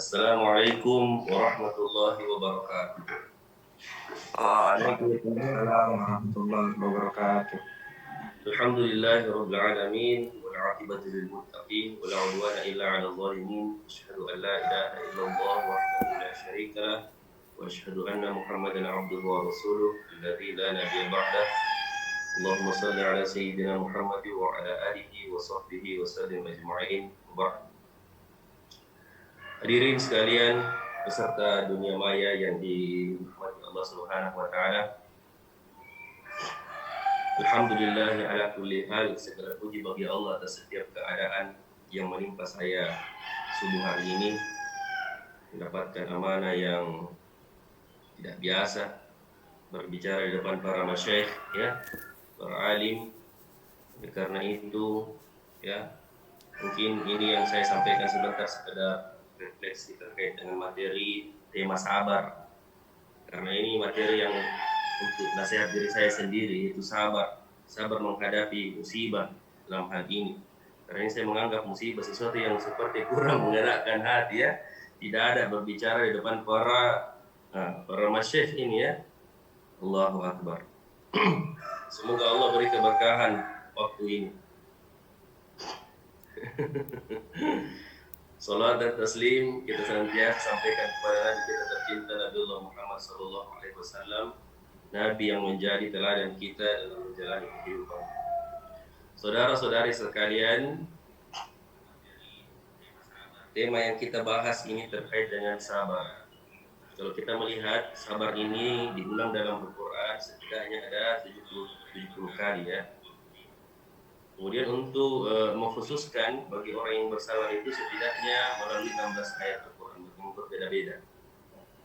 Assalamualaikum warahmatullahi wabarakatuh. Waalaikumsalam warahmatullahi wabarakatuh. Alhamdulillahi rabbil alamin wal 'aqibatu lil muttaqin wa la 'udwana illa 'alal zalimin. Asyhadu an la ilaha illallah wahdahu la syarika lah wa asyhadu anna Muhammadan 'abduhu wa rasuluh alladzi la nabiyya ba'dah. Allahumma shalli 'ala sayyidina Muhammad wa 'ala alihi wa sahbihi wa sallim ajma'in. Hadirin sekalian peserta dunia maya yang dirahmati Allah Subhanahu wa taala. Alhamdulillah ala kulli hal, segala puji bagi Allah atas setiap keadaan yang menimpa saya subuh hari ini. Mendapatkan amanah yang tidak biasa, berbicara di depan para masyayikh, ya, para alim. Karena itu, ya, mungkin ini yang saya sampaikan sebentar sekedar refleksi terkait dengan materi tema sabar. Karena ini materi yang untuk nasihat diri saya sendiri, yaitu sabar menghadapi musibah dalam hal ini. Karena ini saya menganggap musibah sesuatu yang seperti kurang mengerakkan hati, ya. Tidak ada berbicara di depan para masyayikh ini, ya. Allahu Akbar. Semoga Allah beri keberkahan waktu ini. Salat dan taslim kita senantiasa sampaikan kepada Nabi kita tercinta Nabiullah Muhammad SAW, Nabi yang menjadi teladan kita dalam menjalani kehidupan. Saudara-saudari sekalian, tema yang kita bahas ini terkait dengan sabar. Kalau kita melihat sabar ini diulang dalam Al-Quran setidaknya ada 70 kali, ya. Kemudian untuk mengkhususkan bagi orang yang bersabar itu setidaknya melalui 16 ayat Al-Quran yang berbeda-beda.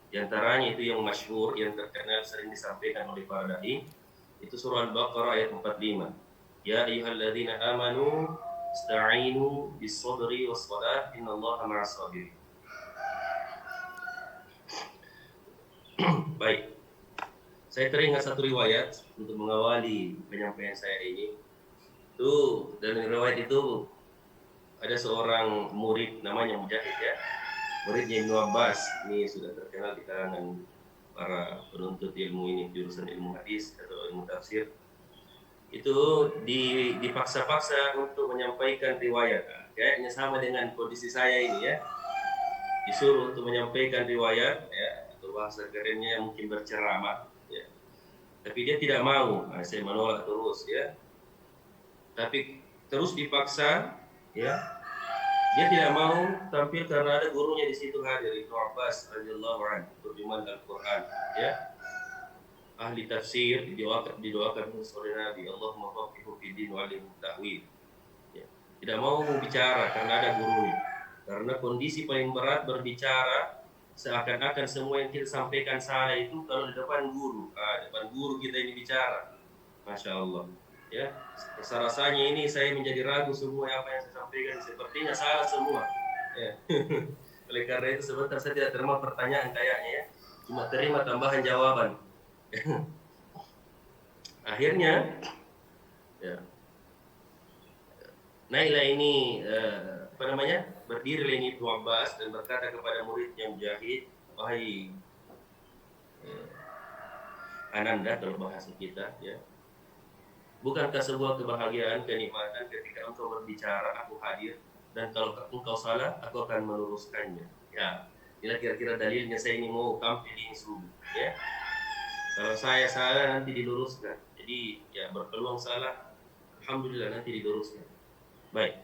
Di antaranya itu yang masyhur, yang terkenal sering disampaikan oleh para dai, itu surah Al-Baqarah ayat 45. Ya ayyuhalladzina amanu ista'inu bis-sabri was-salah innallaha ma'as sabirin. Baik. Saya teringat satu riwayat untuk mengawali penyampaian saya ini. Dan riwayat itu ada seorang murid namanya Mujahid, ya. Muridnya Ibnu Abbas, ini sudah terkenal di kalangan para penuntut ilmu ini, jurusan ilmu hadis atau ilmu tafsir. Itu dipaksa-paksa untuk menyampaikan riwayat. Kayaknya sama dengan kondisi saya ini, ya. Disuruh untuk menyampaikan riwayat, ya, atau bahasa kerennya mungkin berceramah, ya. Tapi dia tidak mau. Saya menolak terus, ya. Tapi terus dipaksa, ya. Dia tidak mau tampil karena ada gurunya di situ hadir, Ibnu Abbas radhiyallahu anhu, terjemahan Al-Qur'an, ya. Ahli tafsir didoakan oleh Nabi, Allahumma faqihhu fid din wa 'allimhu ta'wil. Ya. Tidak mau bicara karena ada gurunya. Karena kondisi paling berat berbicara seakan-akan semua yang kita sampaikan salah itu kalau di depan guru. Depan guru kita ini bicara. Masya Allah. Ya, rasa-rasanya ini saya menjadi ragu semua apa yang saya sampaikan sepertinya salah semua, ya. Oleh karena itu sebentar saya tidak terima pertanyaan kayaknya, ya, cuma terima tambahan jawaban. Akhirnya, ya, naiklah ini berdirilah ini Ibnu Abbas dan berkata kepada muridnya Mujahid, wahai Ananda kalau bahasa kita, ya. Bukankah sebuah kebahagiaan, kenikmatan ketika engkau berbicara, aku hadir, dan kalau engkau salah, aku akan meluruskannya. Ya, inilah kira-kira dalilnya saya ini mau tampil ini subuh, ya. Kalau saya salah nanti diluruskan. Jadi, ya, berpeluang salah, alhamdulillah nanti diluruskan. Baik.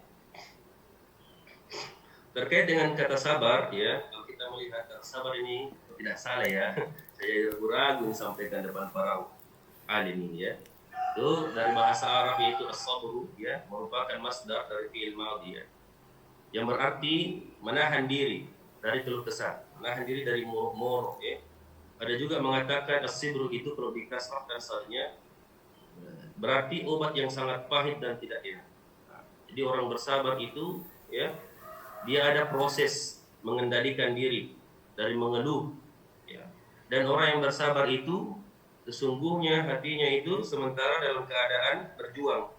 Terkait dengan kata sabar, ya, kalau kita melihat kata sabar ini tidak salah, ya. Saya ragu-ragu sampaikan depan para alim ini, ya. Itu dari bahasa Arab yaitu as-sabru, ya, merupakan masdar dari fi'il madhi, ya, yang berarti menahan diri dari keluh kesah, menahan diri dari muruk-muruk, ya. Ada juga mengatakan as-sibru itu kalau dikasrahkan salnya berarti obat yang sangat pahit dan tidak enak. Jadi orang bersabar itu, ya, dia ada proses mengendalikan diri dari mengeluh, ya. Dan orang yang bersabar itu sesungguhnya hatinya itu sementara dalam keadaan berjuang.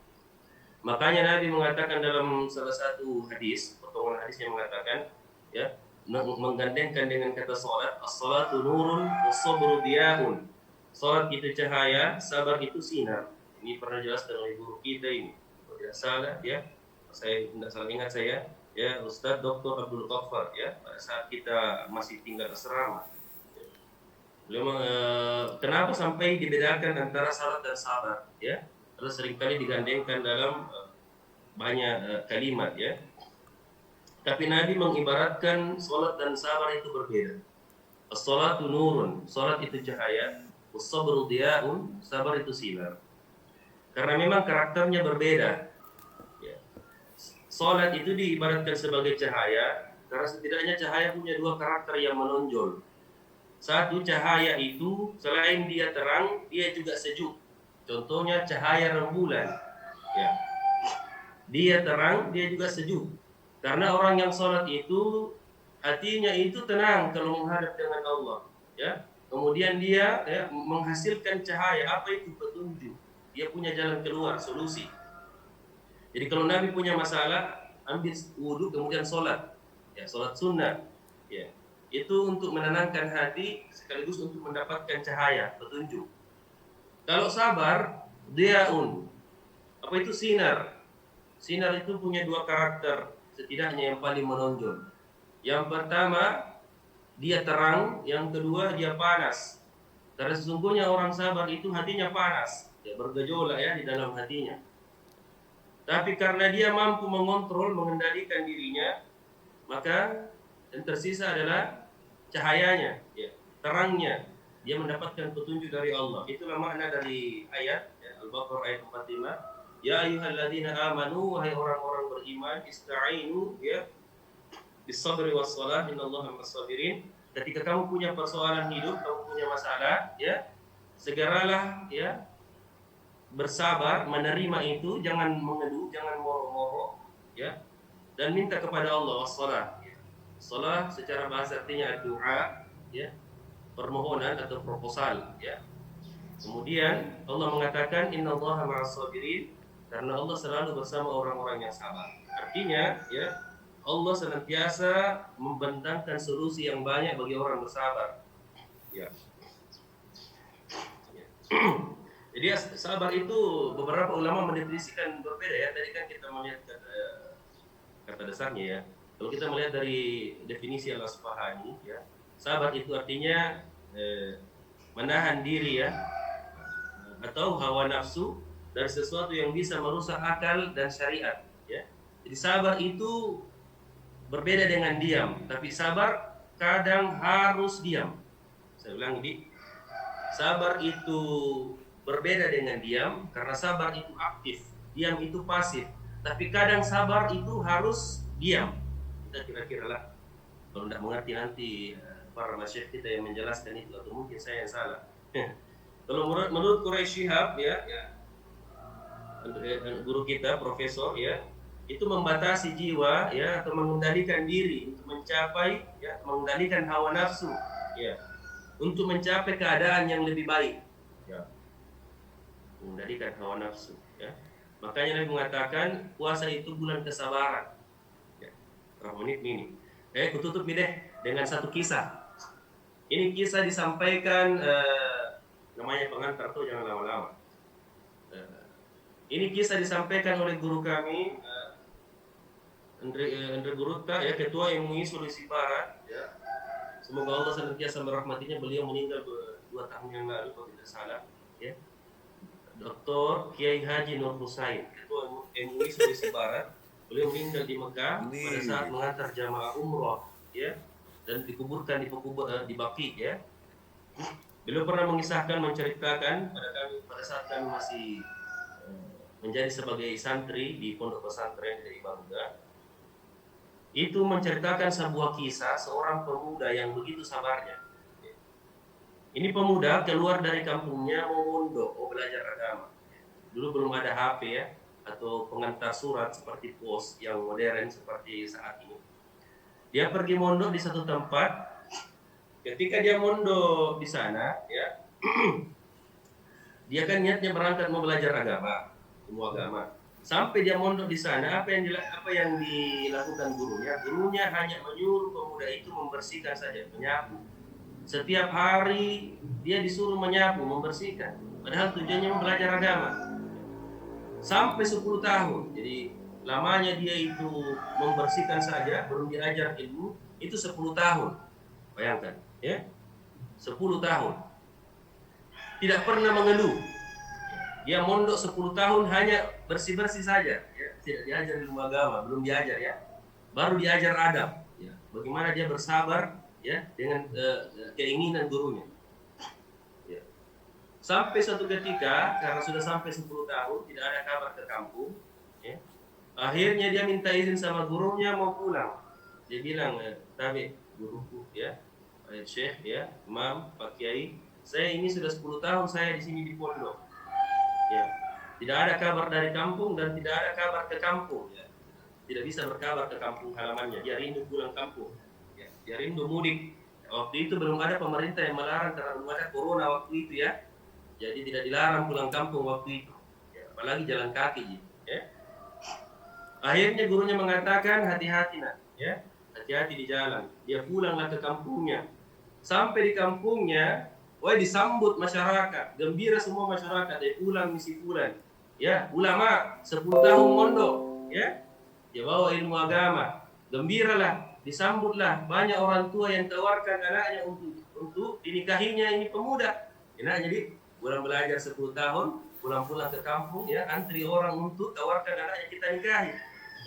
Makanya Nabi mengatakan dalam salah satu hadis, potongan hadisnya mengatakan, ya, menggandengkan dengan kata salat. As-salatu nurun was-sabru diyaun. Salat itu cahaya, sabar itu sinar. Ini pernah jelaskan oleh guru kita ini. Kalau tidak salah ya, saya tidak salah ingat saya ya, Ustadz Dr. Abdul Ghaffar ya, pada saat kita masih tinggal asrama. Beliau kenapa sampai dibedakan antara salat dan sabar ya? Karena seringkali digandengkan dalam banyak kalimat ya. Tapi Nabi mengibaratkan salat dan sabar itu berbeda. As-salatu nurun, salat itu cahaya, was-sabru diyaun, sabar itu sinar. Karena memang karakternya berbeda. Ya. Salat itu diibaratkan sebagai cahaya, karena setidaknya cahaya punya dua karakter yang menonjol. Satu, cahaya itu selain dia terang, dia juga sejuk. Contohnya cahaya rembulan. Ya. Dia terang, dia juga sejuk. Karena orang yang sholat itu hatinya itu tenang kalau menghadap dengan Allah. Ya. Kemudian dia ya, menghasilkan cahaya. Apa itu? Petunjuk. Dia punya jalan keluar, solusi. Jadi kalau Nabi punya masalah, ambil wudhu kemudian sholat. Ya, sholat sunnah. Ya. Itu untuk menenangkan hati sekaligus untuk mendapatkan cahaya, petunjuk. Kalau sabar, diaun. Apa itu sinar? Sinar itu punya dua karakter setidaknya yang paling menonjol. Yang pertama, dia terang, yang kedua dia panas. Karena sesungguhnya orang sabar itu hatinya panas, ya, bergejolak ya di dalam hatinya. Tapi karena dia mampu mengontrol, mengendalikan dirinya, maka yang tersisa adalah cahayanya, ya, terangnya. Dia mendapatkan petunjuk dari Allah. Itulah makna dari ayat ya, Al-Baqarah ayat 45. Ya ayyuhalladzina amanu, wahai orang-orang beriman, ista'inu ya bis-sabri was-shalah, innallaha ma'as-sabirin. Ketika kamu punya persoalan hidup, kamu punya masalah, ya, segeralah ya bersabar, menerima itu, jangan mengeluh, jangan moro-moro, ya, dan minta kepada Allah was-shalah. Ya. Shalah secara bahasa artinya doa, ya, permohonan atau proposal, ya. Kemudian Allah mengatakan innallaha ma'as-sabirin, karena Allah selalu bersama orang-orang yang sabar. Artinya, ya, Allah senantiasa membentangkan solusi yang banyak bagi orang bersabar. Ya. Jadi sabar itu beberapa ulama mendefinisikan berbeda ya. Tadi kan kita melihat kata dasarnya ya. Kalau kita melihat dari definisi Al-Asfahani, ya, sabar itu artinya menahan diri ya, atau hawa nafsu dari sesuatu yang bisa merusak akal dan syariat. Ya. Jadi sabar itu berbeda dengan diam, tapi sabar kadang harus diam. Saya ulang ini, sabar itu berbeda dengan diam, karena sabar itu aktif, diam itu pasif. Tapi kadang sabar itu harus diam. Kita kira-kira lah, kalau tidak mengerti nanti para masyayikh kita yang menjelaskan itu, atau mungkin saya yang salah. Kalau menurut Quraisy Shihab ya, guru kita, profesor ya, itu membatasi jiwa ya, atau mengendalikan diri untuk mencapai ya, mengendalikan hawa nafsu ya, untuk mencapai keadaan yang lebih baik ya, mengendalikan hawa nafsu ya. Makanya Nabi mengatakan puasa itu bulan kesabaran ya. Berapa menit ini? Aku tutup nih deh dengan satu kisah. Ini kisah disampaikan namanya pengantar tuh, jangan lama-lama. Ini kisah disampaikan oleh guru kami Andre Guruta ya, ketua MUI Sulawesi Barat ya. Semoga Allah senantiasa merahmatinya. Beliau meninggal 2 tahun yang lalu kalau tidak salah ya. Dr. Kiai Haji Nur Husain, ketua MUI Sulawesi Barat. Beliau meninggal di Mekah pada saat mengantar jamaah umroh ya, dan dikuburkan di Baqi ya. Beliau pernah mengisahkan, menceritakan pada kami pada saat kami masih menjadi sebagai santri di pondok pesantren dari Bangga. Itu menceritakan sebuah kisah seorang pemuda yang begitu sabarnya. Ini pemuda keluar dari kampungnya mau mondok, mau belajar agama. Dulu belum ada HP ya, atau pengantar surat seperti pos yang modern seperti saat ini. Dia pergi mondok di satu tempat. Ketika dia mondok di sana, ya, dia kan niatnya berangkat mau belajar agama, ilmu agama. Sampai dia mondok di sana, apa yang dilakukan gurunya? Gurunya hanya menyuruh pemuda itu membersihkan saja, menyapu. Setiap hari dia disuruh menyapu, membersihkan. Padahal tujuannya belajar agama. Sampai 10 tahun. Jadi lamanya dia itu membersihkan saja, belum diajar ilmu, itu 10 tahun. Bayangkan, ya. 10 tahun. Tidak pernah mengeluh. Dia mondok 10 tahun hanya bersih-bersih saja, ya. Tidak diajar ilmu agama, belum diajar, ya. Baru diajar adab, ya. Bagaimana dia bersabar, ya, dengan keinginan gurunya. Ya. Sampai suatu ketika, karena sudah sampai 10 tahun tidak ada kabar ke kampung, ya. Akhirnya dia minta izin sama gurunya mau pulang. Dia bilang, "Tabi, guruku, ya, Syekh, ya, Imam, Pak Kiai, saya ini sudah 10 tahun saya di sini di pondok. Ya, tidak ada kabar dari kampung dan tidak ada kabar ke kampung, ya. Tidak bisa berkabar ke kampung halamannya. Dia rindu pulang kampung, ya. Dia rindu mudik. Waktu itu belum ada pemerintah yang melarang karena belum ada corona waktu itu, ya. Jadi tidak dilarang pulang kampung waktu itu, ya. Apalagi jalan kaki, ya. Akhirnya gurunya mengatakan, hati-hati nak, ya, hati-hati di jalan. Dia pulanglah ke kampungnya. Sampai di kampungnya, wah, disambut masyarakat, gembira semua masyarakat. Dia pulang misi pulang, ya, ulama 10 tahun mondok, ya, dia bawa ilmu agama, gembiralah, disambutlah. Banyak orang tua yang tawarkan anaknya untuk dinikahinya ini pemuda. Enak, jadi pulang belajar 10 tahun, pulang-pulang ke kampung, ya, antri orang untuk tawarkan anaknya kita nikahi.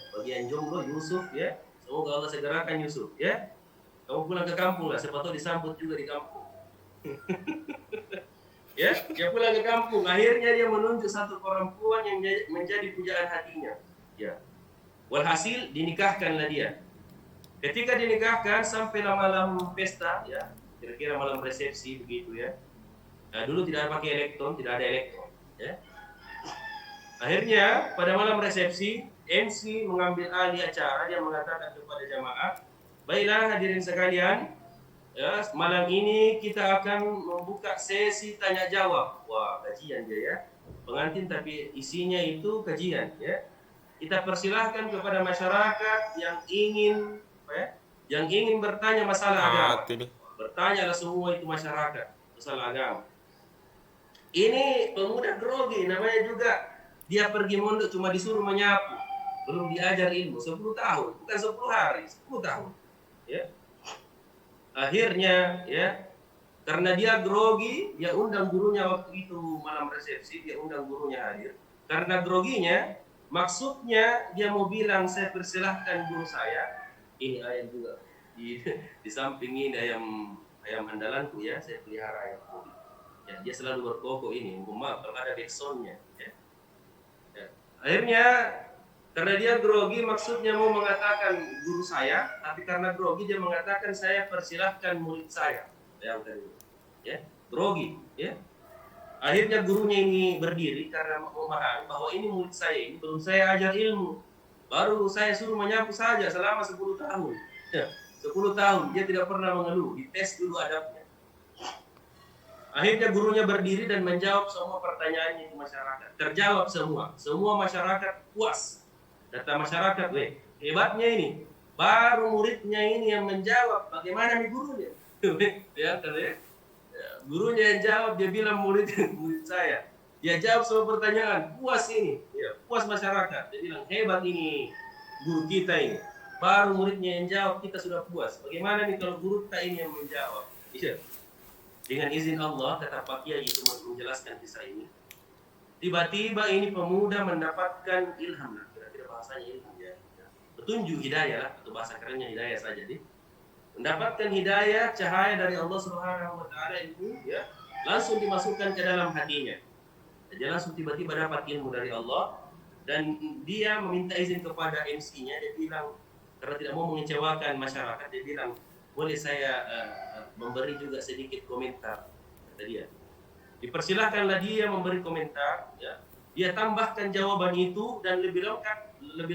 Bagian jomblo Yusuf, ya, semoga Allah segerakan Yusuf, ya. Kamu pulang ke kampung lah, siapa tahu disambut juga di kampung. Ya, dia pulang ke kampung. Akhirnya dia menunjuk satu perempuan yang menjadi pujaan hatinya. Ya, walhasil dinikahkanlah dia. Ketika dinikahkan sampailah malam pesta, ya, kira-kira malam resepsi begitu, ya. Nah, dulu tidak pakai elektron, tidak ada elektron, ya. Akhirnya pada malam resepsi, MC mengambil alih acara. Dia mengatakan kepada jamaah, baiklah hadirin sekalian, ya, malam ini kita akan membuka sesi tanya jawab. Wah, kajian dia, ya. Pengantin tapi isinya itu kajian, ya. Kita persilahkan kepada masyarakat yang ingin, ya, yang ingin bertanya masalah agama. Bertanyalah semua itu masyarakat masalah agama. Ini pemuda grogi, namanya juga dia pergi mondok cuma disuruh menyapu, belum diajar ilmu 10 tahun, bukan 10 hari, 10 tahun, ya. Akhirnya, ya, karena dia grogi, dia undang gurunya waktu itu malam resepsi, dia undang gurunya hadir. Karena groginya, maksudnya dia mau bilang, saya persilahkan guru saya, ini ayam juga di samping ini ayam andalanku, ya, saya pelihara ayam putih. Ya, dia selalu berkokok ini, maaf kalau ada backsoundnya, ya. Ya. Akhirnya karena dia grogi, maksudnya mau mengatakan guru saya, tapi karena grogi dia mengatakan saya persilahkan murid saya. Yang tadi, ya, grogi, ya. Akhirnya gurunya ini berdiri karena memahami bahwa ini murid saya, ini belum saya ajar ilmu, baru saya suruh menyapu saja selama 10 tahun. Ya, 10 tahun dia tidak pernah mengeluh, dites dulu adabnya. Akhirnya gurunya berdiri dan menjawab semua pertanyaannya di masyarakat. Terjawab semua. Semua masyarakat puas. Kata masyarakat, weh, hebatnya ini. Baru muridnya ini yang menjawab. Bagaimana nih gurunya? Ya, gurunya yang jawab, dia bilang murid saya. Dia jawab semua pertanyaan. Puas ini. Ya, puas masyarakat. Dia bilang, hebat ini guru kita ini. Baru muridnya yang jawab, kita sudah puas. Bagaimana nih kalau guru kita ini yang menjawab? Iya. Dengan izin Allah, kata Pak Kiai itu menjelaskan kisah ini. Tiba-tiba ini pemuda mendapatkan ilham, kira-kira bahasanya ilham, ya. Petunjuk hidayah, atau bahasa kerennya hidayah saja, deh. Mendapatkan hidayah, cahaya dari Allah Subhanahu Wa Taala itu, ya, langsung dimasukkan ke dalam hatinya. Dia langsung tiba-tiba dapat ilmu dari Allah dan dia meminta izin kepada MC-nya. Dia bilang, karena tidak mau mengecewakan masyarakat, dia bilang, boleh saya memberi juga sedikit komentar, kata dia. Dipersilahkanlah dia memberi komentar, ya. Dia tambahkan jawaban itu dan lebih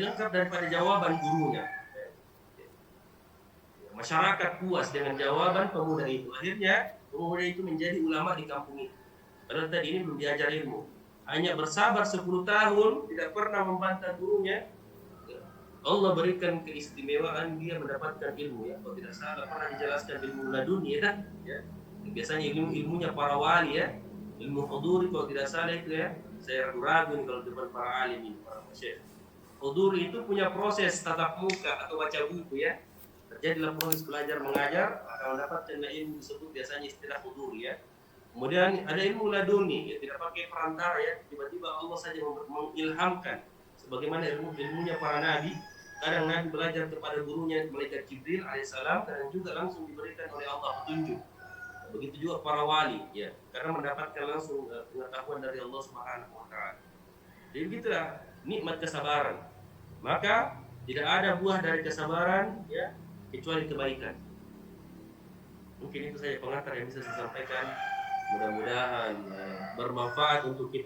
lengkap daripada jawaban gurunya. Masyarakat puas dengan jawaban pemuda itu. Akhirnya pemuda itu menjadi ulama di kampung itu. Padahal tadi ini belum diajar ilmu. hanya bersabar 10 tahun, tidak pernah membantah gurunya, Allah berikan keistimewaan dia mendapatkan ilmu ya. Kalau tidak salah pernah dijelaskan ilmu laduni ya. Biasanya ilmunya para wali ya. Ilmu huduri kalau tidak salah itu ya. Saya ragu-ragu nih kalau depan para alim ini, para masyayikh. Huduri itu punya proses tatap muka atau baca buku ya. Terjadilah proses belajar mengajar akan mendapatkan ilmu disebut biasanya istilah huduri ya. Kemudian ada ilmu laduni, ya tidak pakai perantara ya, tiba-tiba Allah saja mengilhamkan. Sebagaimana ilmunya para nabi, kadang nabi belajar kepada gurunya malaikat Jibril alaihissalam, kadang juga langsung diberikan oleh Allah petunjuk. Begitu juga para wali, ya, karena mendapatkan langsung pengetahuan dari Allah Subhanahu Wa Taala. Jadi begitulah nikmat kesabaran. Maka tidak ada buah dari kesabaran, ya, kecuali kebaikan. Mungkin itu saja pengantar yang bisa saya sampaikan. Mudah-mudahan bermanfaat untuk kita.